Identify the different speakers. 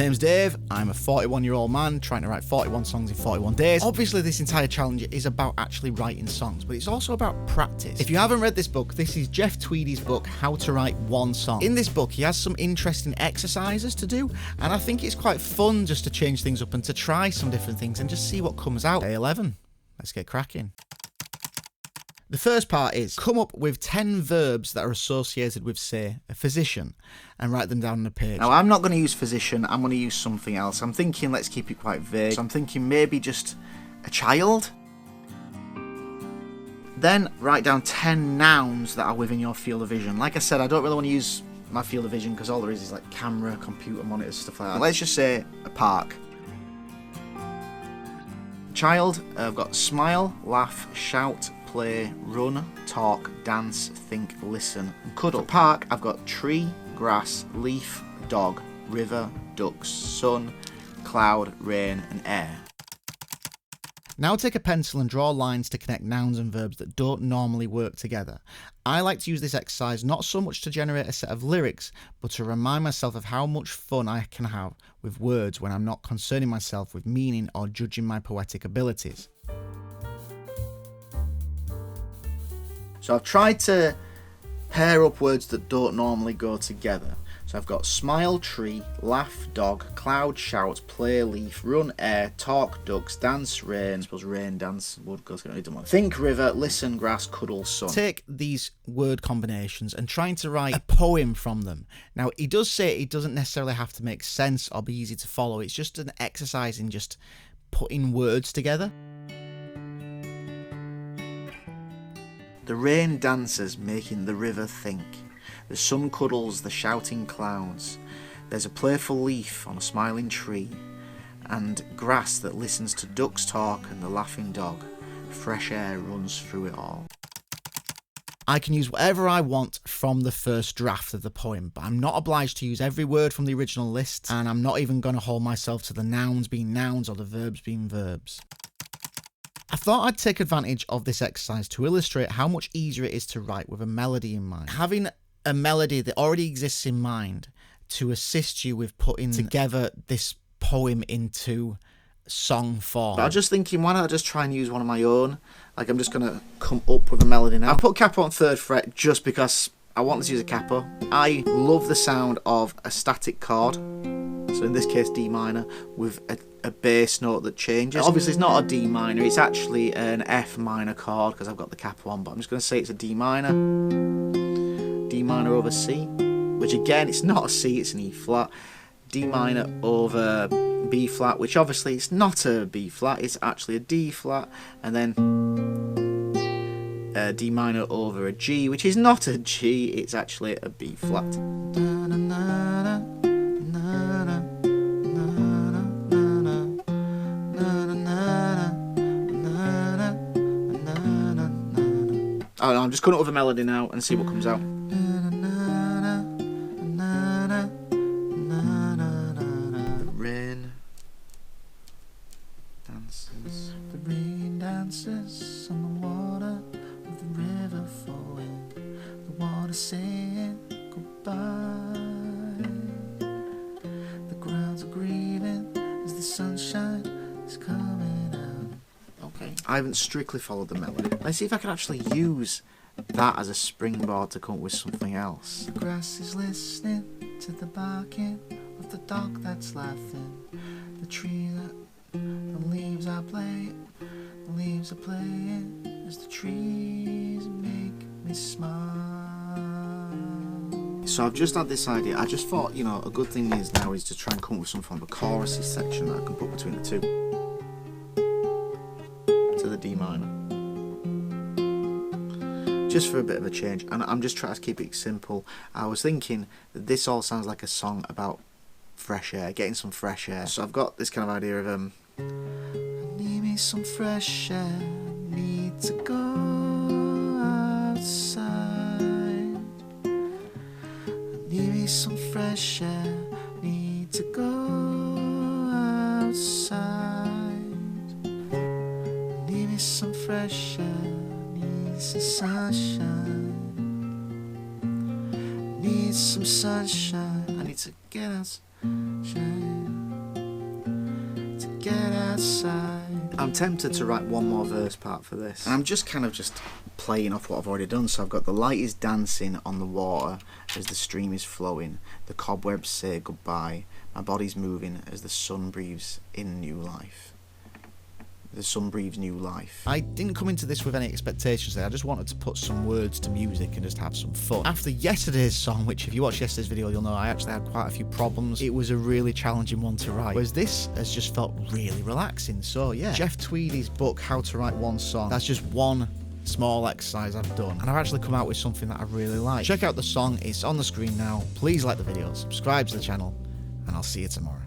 Speaker 1: name's Dave. I'm a 41-year-old man trying to write 41 songs in 41 days. Obviously, this entire challenge is about actually writing songs, but it's also about practice. If you haven't read this book, this is Jeff Tweedy's book, How to Write One Song. In this book, he has some interesting exercises to do, and I think it's quite fun just to change things up and to try some different things and just see what comes out. Day 11. Let's get cracking. The first part is come up with 10 verbs that are associated with, say, a physician, and write them down on a page. Now, I'm not going to use physician, I'm going to use something else. I'm thinking let's keep it quite vague. So I'm thinking maybe just a child. Then write down 10 nouns that are within your field of vision. Like I said, I don't really want to use my field of vision because all there is like camera, computer monitors, stuff like that. Let's just say a park. Child, I've got smile, laugh, shout, play, run, talk, dance, think, listen, and cuddle. For park, I've got tree, grass, leaf, dog, river, ducks, sun, cloud, rain, and air. Now take a pencil and draw lines to connect nouns and verbs that don't normally work together. I like to use this exercise not so much to generate a set of lyrics, but to remind myself of how much fun I can have with words when I'm not concerning myself with meaning or judging my poetic abilities. So I've tried to pair up words that don't normally go together. So I've got smile, tree, laugh, dog, cloud, shout, play, leaf, run, air, talk, ducks, dance, rain. I suppose rain, dance, wood, goes, think, river, listen, grass, cuddle, sun. Take these word combinations and trying to write a poem from them. Now, he does say it doesn't necessarily have to make sense or be easy to follow. It's just an exercise in just putting words together. The rain dances, making the river think. The sun cuddles the shouting clouds. There's a playful leaf on a smiling tree, and grass that listens to ducks talk and the laughing dog. Fresh air runs through it all. I can use whatever I want from the first draft of the poem, but I'm not obliged to use every word from the original list, and I'm not even going to hold myself to the nouns being nouns or the verbs being verbs. I thought I'd take advantage of this exercise to illustrate how much easier it is to write with a melody in mind. Having a melody that already exists in mind to assist you with putting together this poem into song form. But I was just thinking, why not just try and use one of my own? Like, I'm just going to come up with a melody now. I put capo on 3rd fret just because I want to use a capo. I love the sound of a static chord. So in this case, D minor, with a bass note that changes. Obviously, it's not a D minor, it's actually an F minor chord because I've got the capo on, but I'm just going to say it's a D minor. D minor over C, which again, it's not a C, it's an E flat. D minor over B flat, which obviously it's not a B flat, it's actually a D flat. And then D minor over a G, which is not a G, it's actually a B flat. Oh, no, I'm just cutting up with a melody now and see what comes out. The rain dances. The rain dances on the water with the river flowing. The water saying goodbye. The clouds are grieving as the sunshine is coming out. Okay. I haven't strictly followed the melody. Let's see if I can actually use that as a springboard to come up with something else. The grass is listening to the barking of the dog that's laughing. The tree that the leaves are playing, the leaves are playing as the trees make me smile. So I've just had this idea. I just thought, you know, a good thing is now is to try and come up with some form of a chorus section that I can put between the two. To the D minor. Just for a bit of a change, and I'm just trying to keep it simple. I was thinking that this all sounds like a song about fresh air, getting some fresh air. So I've got this kind of idea of I need me some fresh air, need to go outside. I need me some fresh air, need to go outside. I need me some fresh air, some sunshine. Need some sunshine. I need to get outside. get outside. I'm tempted to write one more verse part for this. And I'm just playing off what I've already done. So I've got the light is dancing on the water as the stream is flowing. The cobwebs say goodbye. My body's moving as the sun breathes in new life. The sun breathes new life. I didn't come into this with any expectations there. I just wanted to put some words to music and just have some fun. After yesterday's song, which if you watch yesterday's video, you'll know I actually had quite a few problems. It was a really challenging one to write. Whereas this has just felt really relaxing. So yeah, Jeff Tweedy's book, How to Write One Song, that's just one small exercise I've done. And I've actually come out with something that I really like. Check out the song, it's on the screen now. Please like the video, subscribe to the channel, and I'll see you tomorrow.